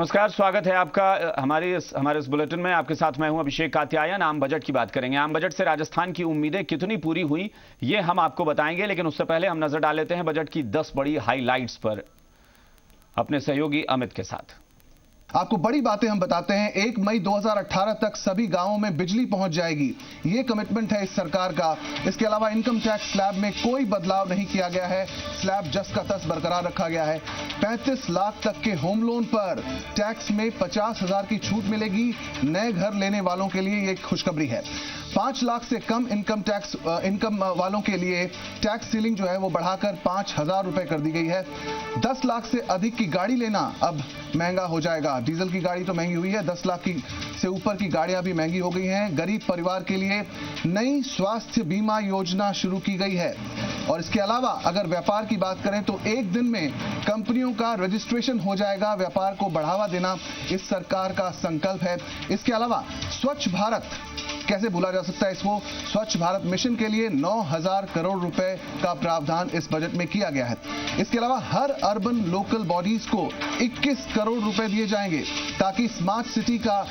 नमस्कार, स्वागत है आपका हमारे इस बुलेटिन में। आपके साथ मैं हूं अभिषेक कात्यायन। आम बजट की बात करेंगे। आम बजट से राजस्थान की उम्मीदें कितनी पूरी हुई ये हम आपको बताएंगे, लेकिन उससे पहले हम नजर डाल लेते हैं बजट की 10 बड़ी हाइलाइट्स पर अपने सहयोगी अमित के साथ। आपको बड़ी बातें हम बताते हैं। 1 मई 2018 तक सभी गांवों में बिजली पहुंच जाएगी, ये कमिटमेंट है इस सरकार का। इसके अलावा इनकम टैक्स स्लैब में कोई बदलाव नहीं किया गया है, स्लैब जस का तस बरकरार रखा गया है। 35 लाख तक के होम लोन पर टैक्स में 50,000 की छूट मिलेगी। नए घर लेने वालों के लिए ये खुशखबरी है। 5 लाख से कम इनकम वालों के लिए टैक्स सीलिंग जो है वो बढ़ाकर 5,000 रुपए कर दी गई है। 10 लाख से अधिक की गाड़ी लेना अब महंगा हो जाएगा। डीजल की गाड़ी तो महंगी हुई है, 10 लाख से ऊपर की गाड़ियां भी महंगी हो गई हैं। गरीब परिवार के लिए नई स्वास्थ्य बीमा योजना शुरू की गई है। और इसके अलावा अगर व्यापार की बात करें तो एक दिन में कंपनियों का रजिस्ट्रेशन हो जाएगा। व्यापार को बढ़ावा देना इस सरकार का संकल्प है। इसके अलावा स्वच्छ भारत, कैसे भूला जा सकता है इसको, स्वच्छ भारत मिशन के लिए 9,000 करोड़ रुपए का प्रावधान इस बजट में किया गया है। इसके अलावा हर अर्बन लोकल बॉडीज को 21 करोड़ रुपए दिए जाएंगे ताकि स्मार्ट सिटी का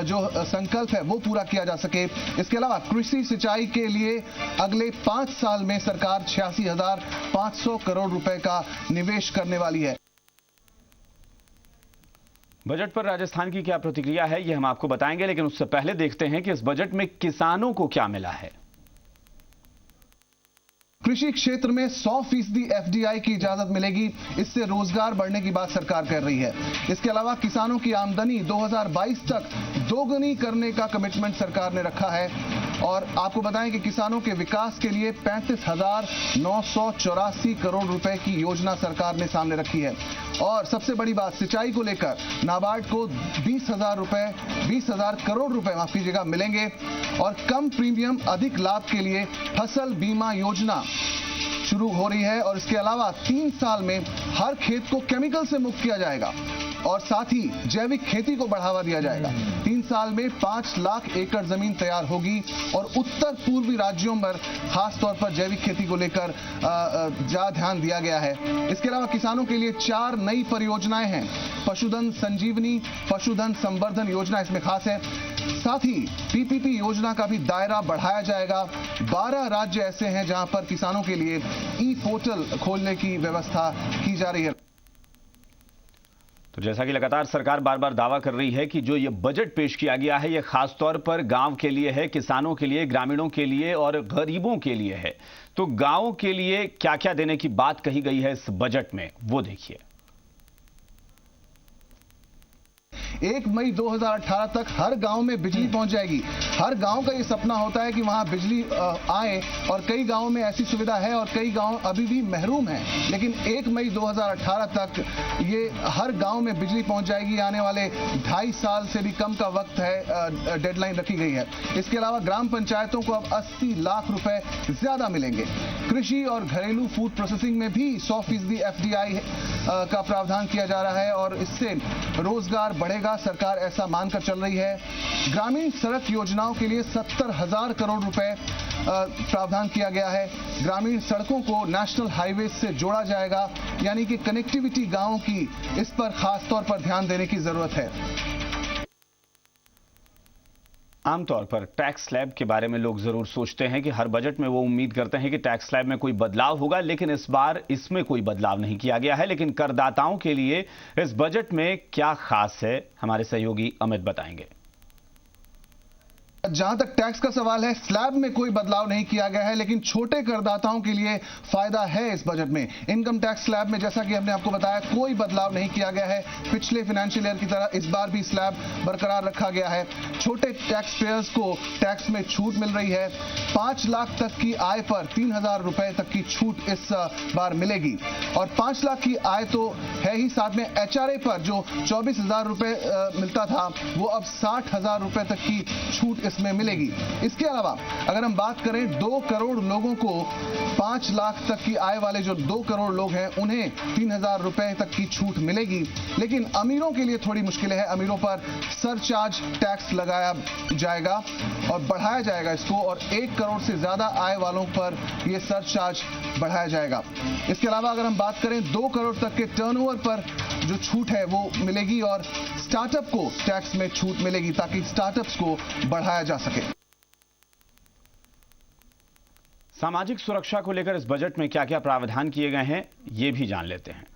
जो संकल्प है वो पूरा किया जा सके। इसके अलावा कृषि सिंचाई के लिए अगले 5 साल में सरकार 86,500 करोड़ रुपए का निवेश करने वाली है। बजट पर राजस्थान की क्या प्रतिक्रिया है ये हम आपको बताएंगे, लेकिन उससे पहले देखते हैं कि इस बजट में किसानों को क्या मिला है। कृषि क्षेत्र में 100% एफडीआई की इजाजत मिलेगी, इससे रोजगार बढ़ने की बात सरकार कर रही है। इसके अलावा किसानों की आमदनी 2022 तक दोगुनी करने का कमिटमेंट सरकार ने रखा है। और आपको बताएं कि किसानों के विकास के लिए 35,984 करोड़ रुपए की योजना सरकार ने सामने रखी है। और सबसे बड़ी बात, सिंचाई को लेकर नाबार्ड को 20,000 करोड़ रुपए माफ कीजिएगा मिलेंगे। और कम प्रीमियम अधिक लाभ के लिए फसल बीमा योजना शुरू हो रही है। और इसके अलावा 3 साल में हर खेत को केमिकल से मुक्त किया जाएगा और साथ ही जैविक खेती को बढ़ावा दिया जाएगा। 3 साल में 5 लाख एकड़ जमीन तैयार होगी और उत्तर पूर्वी राज्यों पर खास तौर पर जैविक खेती को लेकर ज्यादा ध्यान दिया गया है। इसके अलावा किसानों के लिए 4 नई परियोजनाएं हैं। पशुधन संजीवनी पशुधन संवर्धन योजना इसमें खास है। साथ ही पीपीपी योजना का भी दायरा बढ़ाया जाएगा। 12 राज्य ऐसे हैं जहां पर किसानों के लिए ई पोर्टल खोलने की व्यवस्था की जा रही है। तो जैसा कि लगातार सरकार बार बार दावा कर रही है कि जो ये बजट पेश किया गया है ये खास तौर पर गांव के लिए है, किसानों के लिए, ग्रामीणों के लिए और गरीबों के लिए है। तो गांव के लिए क्या क्या देने की बात कही गई है इस बजट में, वो देखिए। 1 मई 2018 तक हर गांव में बिजली पहुंच जाएगी। हर गांव का ये सपना होता है कि वहां बिजली आए और कई गांवों में ऐसी सुविधा है और कई गांव अभी भी महरूम हैं। लेकिन 1 मई 2018 तक ये हर गांव में बिजली पहुंच जाएगी। आने वाले 2.5 साल से भी कम का वक्त है, डेडलाइन रखी गई है। इसके अलावा ग्राम पंचायतों को अब 80 लाख रुपए ज्यादा मिलेंगे। कृषि और घरेलू फूड प्रोसेसिंग में भी 100% एफडीआई का प्रावधान किया जा रहा है और इससे रोजगार बढ़ेगा, सरकार ऐसा मानकर चल रही है। ग्रामीण सड़क योजनाओं के लिए 70,000 करोड़ रुपए प्रावधान किया गया है। ग्रामीण सड़कों को नेशनल हाईवे से जोड़ा जाएगा, यानी कि कनेक्टिविटी गांवों की, इस पर खास तौर पर ध्यान देने की जरूरत है। आमतौर पर टैक्स स्लैब के बारे में लोग जरूर सोचते हैं कि हर बजट में वो उम्मीद करते हैं कि टैक्स स्लैब में कोई बदलाव होगा, लेकिन इस बार इसमें कोई बदलाव नहीं किया गया है। लेकिन करदाताओं के लिए इस बजट में क्या खास है, हमारे सहयोगी अमित बताएंगे। जहां तक टैक्स का सवाल है, स्लैब में कोई बदलाव नहीं किया गया है, लेकिन छोटे करदाताओं के लिए फायदा है इस बजट में। इनकम टैक्स स्लैब में जैसा कि हमने आपको बताया कोई बदलाव नहीं किया गया है। पिछले फाइनेंशियल ईयर की तरह इस बार भी स्लैब बरकरार रखा गया है। छोटे टैक्स पेयर्स को टैक्स में छूट मिल रही है। 5 लाख तक की आय पर 3,000 रुपए तक की छूट इस बार मिलेगी। और 5 लाख की आय तो है ही, साथ में एचआरए पर जो 24,000 रुपए मिलता था वो अब 60,000 रुपए तक की छूट इसमें मिलेगी। इसके अलावा अगर हम बात करें 2 करोड़ लोगों को 5 लाख तक की आय वाले जो 2 करोड़ लोग हैं उन्हें 3,000 रुपए तक की छूट मिलेगी। लेकिन अमीरों के लिए थोड़ी मुश्किलें हैं। अमीरों पर सरचार्ज टैक्स लगाया जाएगा और बढ़ाया जाएगा इसको, और 1 करोड़ से ज्यादा आय वालों पर यह सरचार्ज बढ़ाया जाएगा। इसके अलावा अगर हम बात करें 2 करोड़ तक के टर्नओवर पर जो छूट है वो मिलेगी और स्टार्टअप को टैक्स में छूट मिलेगी ताकि स्टार्टअप्स को बढ़ाया जा सके। सामाजिक सुरक्षा को लेकर इस बजट में क्या क्या प्रावधान किए गए हैं, ये भी जान लेते हैं।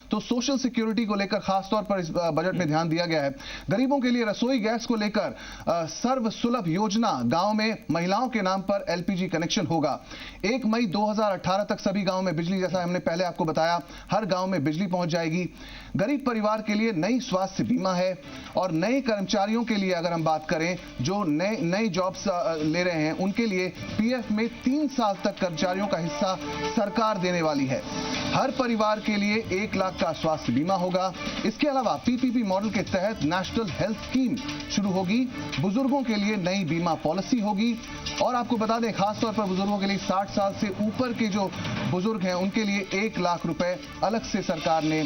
तो सोशल सिक्योरिटी को लेकर खासतौर पर इस बजट में ध्यान दिया गया है। गरीबों के लिए रसोई गैस को लेकर सर्व सुलभ योजना, गांव में महिलाओं के नाम पर एलपीजी कनेक्शन होगा। 1 मई 2018 तक सभी गांव में बिजली, जैसा हमने पहले आपको बताया, हर गांव में बिजली पहुंच जाएगी। गरीब परिवार के लिए नई स्वास्थ्य बीमा है और नए कर्मचारियों के लिए अगर हम बात करें जो नए जॉब्स ले रहे हैं, उनके लिए पीएफ में 3 साल तक कर्मचारियों का हिस्सा सरकार देने वाली है। हर परिवार के लिए 1 लाख का स्वास्थ्य बीमा होगा। इसके अलावा पीपीपी मॉडल के तहत नेशनल हेल्थ स्कीम शुरू होगी। बुजुर्गों के लिए नई बीमा पॉलिसी होगी और आपको बता दें, खासतौर पर बुजुर्गों के लिए 60 साल से ऊपर के जो बुजुर्ग हैं उनके लिए 1 लाख रुपए अलग से सरकार ने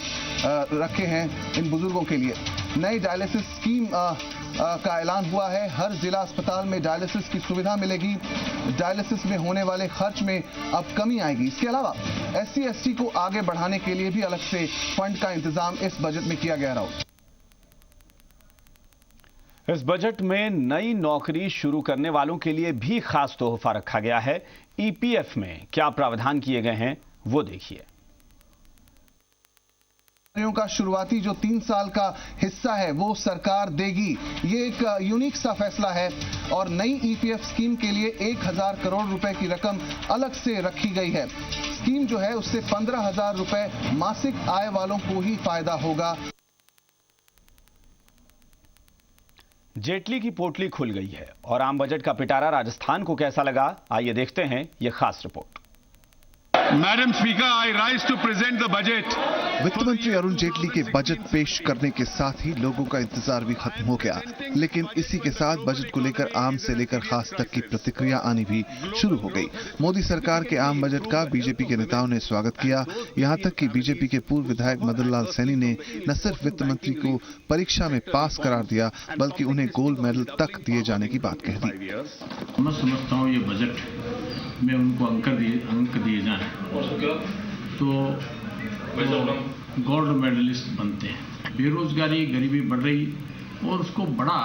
रखे हैं इन बुजुर्गों के लिए। नई डायलिसिस स्कीम का ऐलान हुआ है। हर जिला अस्पताल में डायलिसिस की सुविधा मिलेगी। डायलिसिस में होने वाले खर्च में अब कमी आएगी। इसके अलावा SC/ST को आगे बढ़ाने के लिए भी अलग से फंड का इंतजाम इस बजट में किया गया। राहुल, इस बजट में नई नौकरी शुरू करने वालों के लिए भी खास तोहफा रखा गया है। EPF में क्या प्रावधान किए गए हैं वो देखिए। का शुरुआती जो 3 साल का हिस्सा है वो सरकार देगी। ये एक यूनिक सा फैसला है और नई EPF स्कीम के लिए 1000 करोड़ रुपए की रकम अलग से रखी गई है। स्कीम जो है उससे 15,000 रुपए मासिक आय वालों को ही फायदा होगा। जेटली की पोटली खुल गई है और आम बजट का पिटारा राजस्थान को कैसा लगा, आइए देखते हैं ये खास report. Madam speaker, I rise to present the budget. वित्त मंत्री अरुण जेटली के बजट पेश करने के साथ ही लोगों का इंतजार भी खत्म हो गया, लेकिन इसी के साथ बजट को लेकर आम से लेकर खास तक की प्रतिक्रिया आनी भी शुरू हो गई। मोदी सरकार के आम बजट का बीजेपी के नेताओं ने स्वागत किया। यहां तक कि बीजेपी के पूर्व विधायक मदन लाल सैनी ने न सिर्फ वित्त मंत्री को परीक्षा में पास करार दिया, बल्कि उन्हें गोल्ड मेडल तक दिए जाने की बात कह दी। मैं समझता हूँ ये बजट में उनको अंक दिए जाएं तो गोल्ड मेडलिस्ट बनते हैं। बेरोजगारी, गरीबी बढ़ रही और उसको बड़ा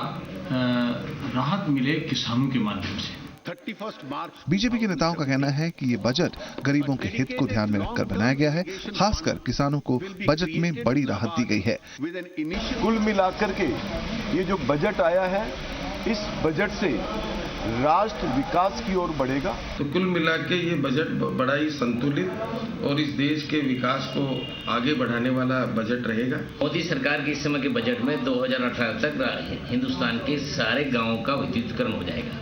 राहत मिले किसानों के माध्यम से। 31 मार्च। बीजेपी के नेताओं का कहना है कि ये बजट गरीबों के हित को ध्यान में रखकर बनाया गया है। खासकर किसानों को बजट में बड़ी राहत दी गई है। कुल मिलाकर के ये जो बजट आया है, इस बजट से राष्ट्र विकास की ओर बढ़ेगा। तो कुल मिला के ये बजट बड़ा ही संतुलित और इस देश के विकास को आगे बढ़ाने वाला बजट रहेगा। मोदी सरकार के इस समय के बजट में 2018 तक हिंदुस्तान के सारे गांवों का विद्युतीकरण हो जाएगा।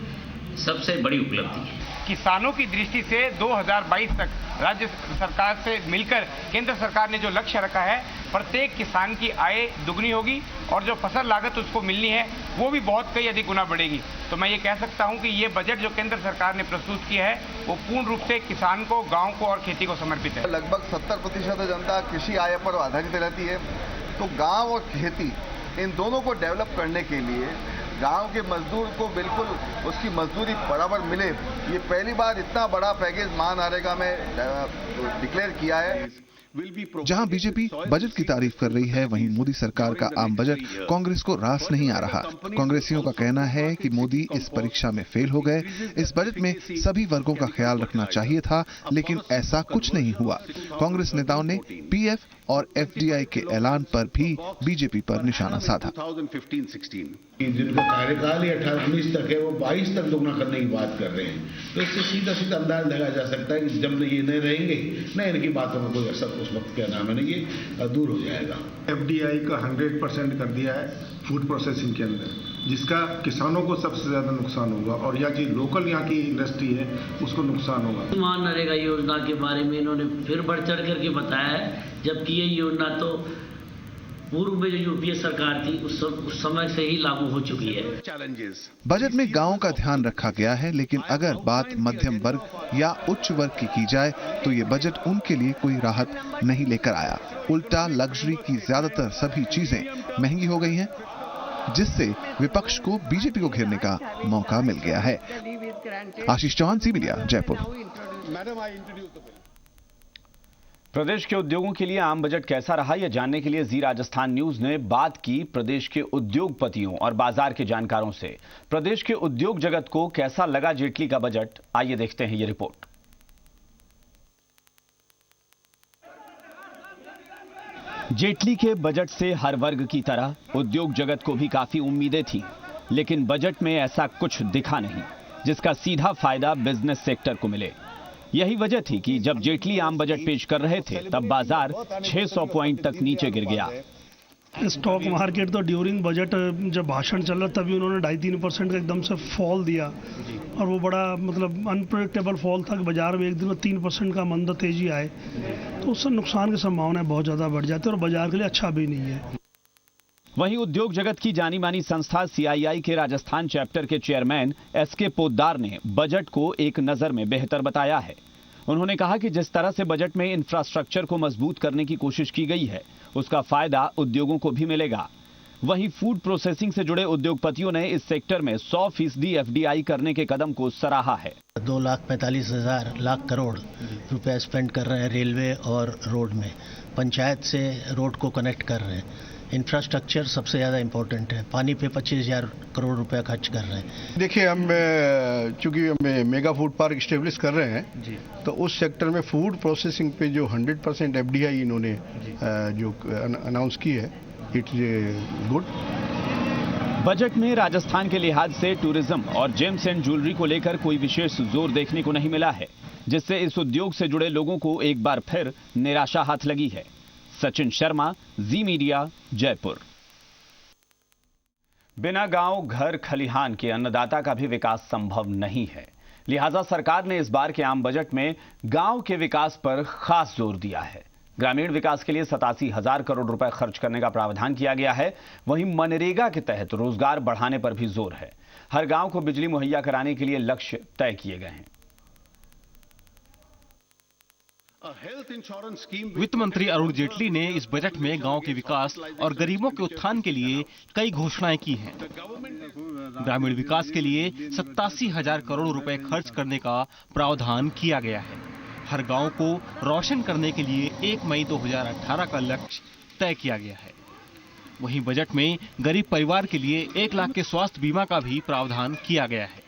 सबसे बड़ी उपलब्धि है। किसानों की दृष्टि से 2022 तक राज्य सरकार से मिलकर केंद्र सरकार ने जो लक्ष्य रखा है, प्रत्येक किसान की आय दुगनी होगी और जो फसल लागत उसको मिलनी है वो भी बहुत कई अधिक गुना बढ़ेगी। तो मैं ये कह सकता हूं कि ये बजट जो केंद्र सरकार ने प्रस्तुत किया है वो पूर्ण रूप से किसान को, गांव को और खेती को समर्पित है। लगभग 70% जनता कृषि आय पर आधारित रहती है, तो गांव और खेती इन दोनों को डेवलप करने के लिए गांव के मजदूर को बिल्कुल उसकी मजदूरी बराबर मिले, ये पहली बार इतना बड़ा पैकेज महानरेगा में डिक्लेयर किया है। जहां बीजेपी बजट की तारीफ कर रही है, वहीं मोदी सरकार का आम बजट कांग्रेस को रास नहीं आ रहा। कांग्रेसियों का कहना है कि मोदी इस परीक्षा में फेल हो गए। इस बजट में सभी वर्गों का ख्याल रखना चाहिए था, लेकिन ऐसा कुछ नहीं हुआ। कांग्रेस नेताओं ने पीएफ और FDI के ऐलान पर भी बीजेपी पर निशाना साधा। 2015-16 जिनको कार्यकाल ही 18-19 तक है वो 22 तक दोगुना करने की बात कर रहे हैं, तो इससे सीधा सीधा अंदाज लगाया जा सकता है कि जब ये नहीं रहेंगे न इनकी बातों में कोई असर उस वक्त क्या नाम है ना ये दूर हो जाएगा। FDI का 100% कर दिया है फूड प्रोसेसिंग के अंदर, जिसका किसानों को सबसे ज्यादा नुकसान होगा और या जो लोकल यहाँ की इंडस्ट्री है उसको नुकसान होगा। महानरेगा योजना के बारे में इन्होंने फिर बढ़ चढ़ करके बताया है, जबकि ये योजना तो पूर्व में जो यूपीए सरकार थी उस समय से ही लागू हो चुकी है। बजट में गांवों का ध्यान रखा गया है, लेकिन अगर बात मध्यम वर्ग या उच्च वर्ग की जाए तो ये बजट उनके लिए कोई राहत नहीं लेकर आया। उल्टा लग्जरी की ज्यादातर सभी चीजें महंगी हो गई हैं, जिससे विपक्ष को बीजेपी को घेरने का मौका मिल गया है। Ashish Chauhan, C media, Jaipur. प्रदेश के उद्योगों के लिए आम बजट कैसा रहा, यह जानने के लिए जी राजस्थान न्यूज ने बात की प्रदेश के उद्योगपतियों और बाजार के जानकारों से। प्रदेश के उद्योग जगत को कैसा लगा जेटली का बजट, आइए देखते हैं ये रिपोर्ट। जेटली के बजट से हर वर्ग की तरह उद्योग जगत को भी काफी उम्मीदें थी, लेकिन बजट में ऐसा कुछ दिखा नहीं जिसका सीधा फायदा बिजनेस सेक्टर को मिले। यही वजह थी कि जब जेटली आम बजट पेश कर रहे थे तब बाजार 600 पॉइंट तक नीचे गिर गया। स्टॉक मार्केट तो ड्यूरिंग बजट जब भाषण चल रहा तभी उन्होंने 2.5-3% का एकदम से फॉल दिया और वो बड़ा मतलब अनप्रेडिक्टेबल फॉल था कि बाजार में एक दिन में 3% का मंदा तेजी आए, तो उससे नुकसान की संभावनाएं बहुत ज़्यादा बढ़ जाती है और बाजार के लिए अच्छा भी नहीं है। वहीं उद्योग जगत की जानी मानी संस्था CII के राजस्थान चैप्टर के चेयरमैन SK पोद्दार ने बजट को एक नजर में बेहतर बताया है। उन्होंने कहा कि जिस तरह से बजट में इंफ्रास्ट्रक्चर को मजबूत करने की कोशिश की गई है उसका फायदा उद्योगों को भी मिलेगा। वहीं फूड प्रोसेसिंग से जुड़े उद्योगपतियों ने इस सेक्टर में 100% FDI करने के कदम को सराहा है। 2,45,000 लाख करोड़ रुपया स्पेंड कर रहे हैं रेलवे और रोड में, पंचायत से रोड को कनेक्ट कर रहे हैं। इंफ्रास्ट्रक्चर सबसे ज़्यादा इम्पोर्टेंट है, पानी पे 25,000 करोड़ रुपया खर्च कर रहे हैं। देखिए, हम चूंकि हम मेगा फूड पार्क इस्टेब्लिश कर रहे हैं जी, तो उस सेक्टर में फूड प्रोसेसिंग पे जो 100% FDI इन्होंने जो अनाउंस की है, इट्स गुड। बजट में राजस्थान के लिहाज से टूरिज्म और जेम्स एंड ज्वेलरी को लेकर कोई विशेष जोर देखने को नहीं मिला है, जिससे इस उद्योग से जुड़े लोगों को एक बार फिर निराशा हाथ लगी है। सचिन शर्मा, जी मीडिया, जयपुर। बिना गांव घर खलिहान के अन्नदाता का भी विकास संभव नहीं है, लिहाजा सरकार ने इस बार के आम बजट में गांव के विकास पर खास जोर दिया है। ग्रामीण विकास के लिए 87,000 करोड़ रुपए खर्च करने का प्रावधान किया गया है। वहीं मनरेगा के तहत रोजगार बढ़ाने पर भी जोर है। हर गांव को बिजली मुहैया कराने के लिए लक्ष्य तय किए गए हैं। वित्त मंत्री अरुण जेटली ने इस बजट में गांव के विकास और गरीबों के उत्थान के लिए कई घोषणाएं की हैं। ग्रामीण विकास के लिए 87,000 करोड़ रुपए खर्च करने का प्रावधान किया गया है। हर गांव को रोशन करने के लिए 1 मई 2018 का लक्ष्य तय किया गया है। वहीं बजट में गरीब परिवार के लिए 1 लाख के स्वास्थ्य बीमा का भी प्रावधान किया गया है।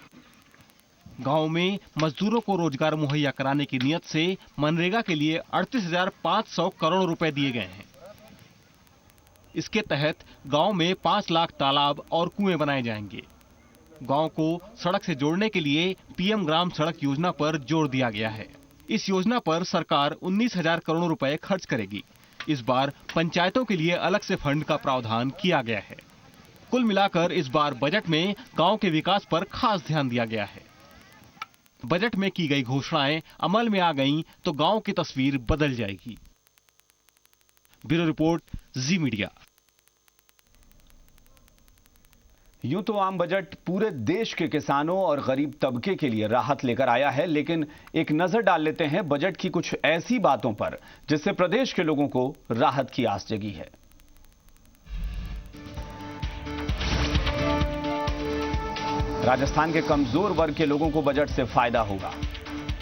गांव में मजदूरों को रोजगार मुहैया कराने की नियत से मनरेगा के लिए 38,500 करोड़ रुपए दिए गए हैं। इसके तहत गांव में 5 लाख तालाब और कुएं बनाए जाएंगे। गांव को सड़क से जोड़ने के लिए PM ग्राम सड़क योजना पर जोर दिया गया है। इस योजना पर सरकार 19,000 करोड़ रुपए खर्च करेगी। इस बार पंचायतों के लिए अलग से फंड का प्रावधान किया गया है। कुल मिलाकर इस बार बजट में गांव के विकास पर खास ध्यान दिया गया है। बजट में की गई घोषणाएं अमल में आ गईं तो गांव की तस्वीर बदल जाएगी। ब्यूरो रिपोर्ट, जी मीडिया। यूं तो आम बजट पूरे देश के किसानों और गरीब तबके के लिए राहत लेकर आया है, लेकिन एक नजर डाल लेते हैं बजट की कुछ ऐसी बातों पर जिससे प्रदेश के लोगों को राहत की आस जगी है। राजस्थान के कमजोर वर्ग के लोगों को बजट से फायदा होगा।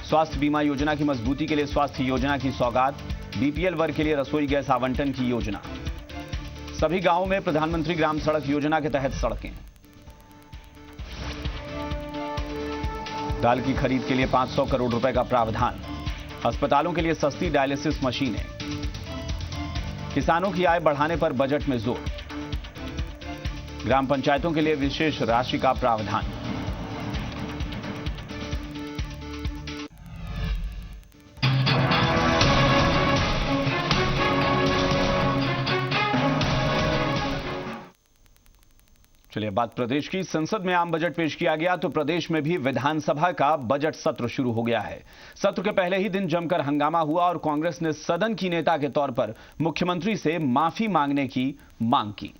स्वास्थ्य बीमा योजना की मजबूती के लिए स्वास्थ्य योजना की सौगात, BPL वर्ग के लिए रसोई गैस आवंटन की योजना, सभी गांवों में प्रधानमंत्री ग्राम सड़क योजना के तहत सड़कें, दाल की खरीद के लिए 500 करोड़ रुपए का प्रावधान, अस्पतालों के लिए सस्ती डायलिसिस मशीनें, किसानों की आय बढ़ाने पर बजट में जोर, ग्राम पंचायतों के लिए विशेष राशि का प्रावधान। चलिए बात प्रदेश की। संसद में आम बजट पेश किया गया तो प्रदेश में भी विधानसभा का बजट सत्र शुरू हो गया है। सत्र के पहले ही दिन जमकर हंगामा हुआ और कांग्रेस ने सदन की नेता के तौर पर मुख्यमंत्री से माफी मांगने की मांग की।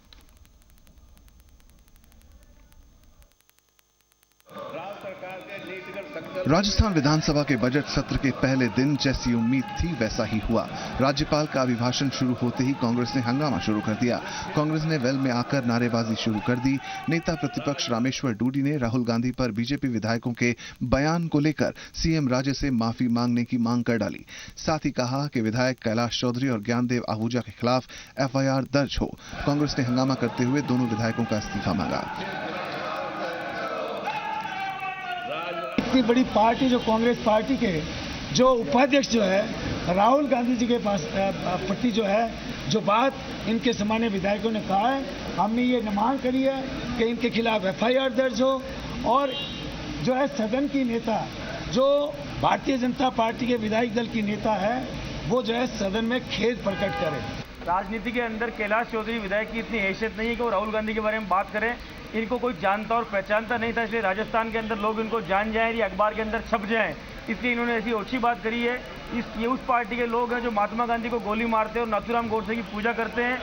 राज्य सरकार के नीतिगत संकल्प राजस्थान विधानसभा के बजट सत्र के पहले दिन जैसी उम्मीद थी वैसा ही हुआ। राज्यपाल का अभिभाषण शुरू होते ही कांग्रेस ने हंगामा शुरू कर दिया। कांग्रेस ने वेल में आकर नारेबाजी शुरू कर दी। नेता प्रतिपक्ष रामेश्वर डूडी ने राहुल गांधी पर बीजेपी विधायकों के बयान को लेकर सीएम राजे से माफी मांगने की मांग कर डाली। साथ ही कहा कि विधायक कैलाश चौधरी और ज्ञानदेव आहूजा के खिलाफ एफआईआर दर्ज हो। कांग्रेस ने हंगामा करते हुए दोनों विधायकों का इस्तीफा मांगा। इतनी बड़ी पार्टी जो कांग्रेस पार्टी के जो उपाध्यक्ष जो है राहुल गांधी जी के पास प्रति जो है जो बात इनके सामान्य विधायकों ने कहा है, हमने ये मांग करी है कि इनके खिलाफ एफआईआर दर्ज हो और जो है सदन की नेता जो भारतीय जनता पार्टी के विधायक दल की नेता है वो जो है सदन में खेद प्रकट करे। राजनीति के अंदर कैलाश चौधरी विधायक की इतनी हैसियत नहीं है कि वो राहुल गांधी के बारे में बात करें। इनको कोई जानता और पहचानता नहीं था, इसलिए राजस्थान के अंदर लोग इनको जान जाएं या अखबार के अंदर छप जाएं, इसलिए इन्होंने ऐसी ओछी बात करी है। ये उस पार्टी के लोग हैं जो महात्मा गांधी को गोली मारते हैं और नाथूराम गोडसे की पूजा करते हैं।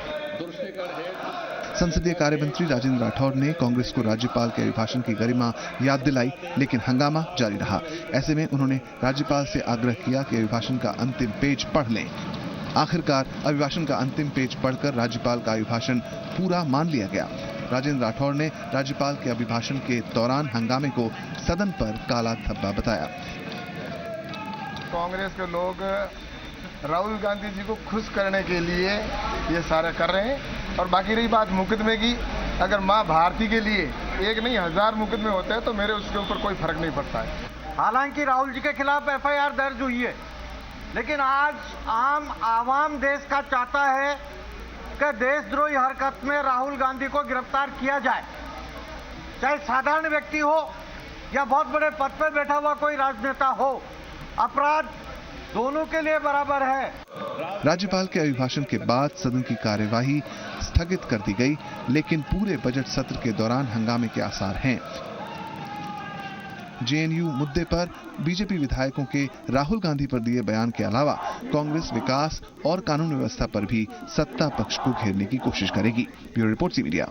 संसदीय कार्य मंत्री राजेंद्र राठौड़ ने कांग्रेस को राज्यपाल के अभिभाषण की गरिमा याद दिलाई, लेकिन हंगामा जारी रहा। ऐसे में उन्होंने राज्यपाल से आग्रह किया कि अभिभाषण का अंतिम पेज पढ़ लें। आखिरकार अभिभाषण का अंतिम पेज पढ़कर राज्यपाल का अभिभाषण पूरा मान लिया गया। राजेंद्र राठौड़ ने राज्यपाल के अभिभाषण के दौरान हंगामे को सदन पर काला धब्बा बताया। कांग्रेस के लोग राहुल गांधी जी को खुश करने के लिए ये सारा कर रहे हैं और बाकी रही बात मुकदमे की, अगर मां भारती के लिए एक नहीं 1000 मुकदमे होते हैं तो मेरे उसके ऊपर कोई फर्क नहीं पड़ता है। हालांकि राहुल जी के खिलाफ एफआईआर दर्ज हुई है, लेकिन आज आम आवाम देश का चाहता है कि देशद्रोही हरकत में राहुल गांधी को गिरफ्तार किया जाए, चाहे साधारण व्यक्ति हो या बहुत बड़े पद पर बैठा हुआ कोई राजनेता हो, अपराध दोनों के लिए बराबर है। राज्यपाल के अभिभाषण के बाद सदन की कार्यवाही स्थगित कर दी गई, लेकिन पूरे बजट सत्र के दौरान हंगामे के आसार हैं। जेएनयू मुद्दे पर बीजेपी विधायकों के राहुल गांधी पर दिए बयान के अलावा कांग्रेस विकास और कानून व्यवस्था पर भी सत्ता पक्ष को घेरने की कोशिश करेगी। Bureau report, C media.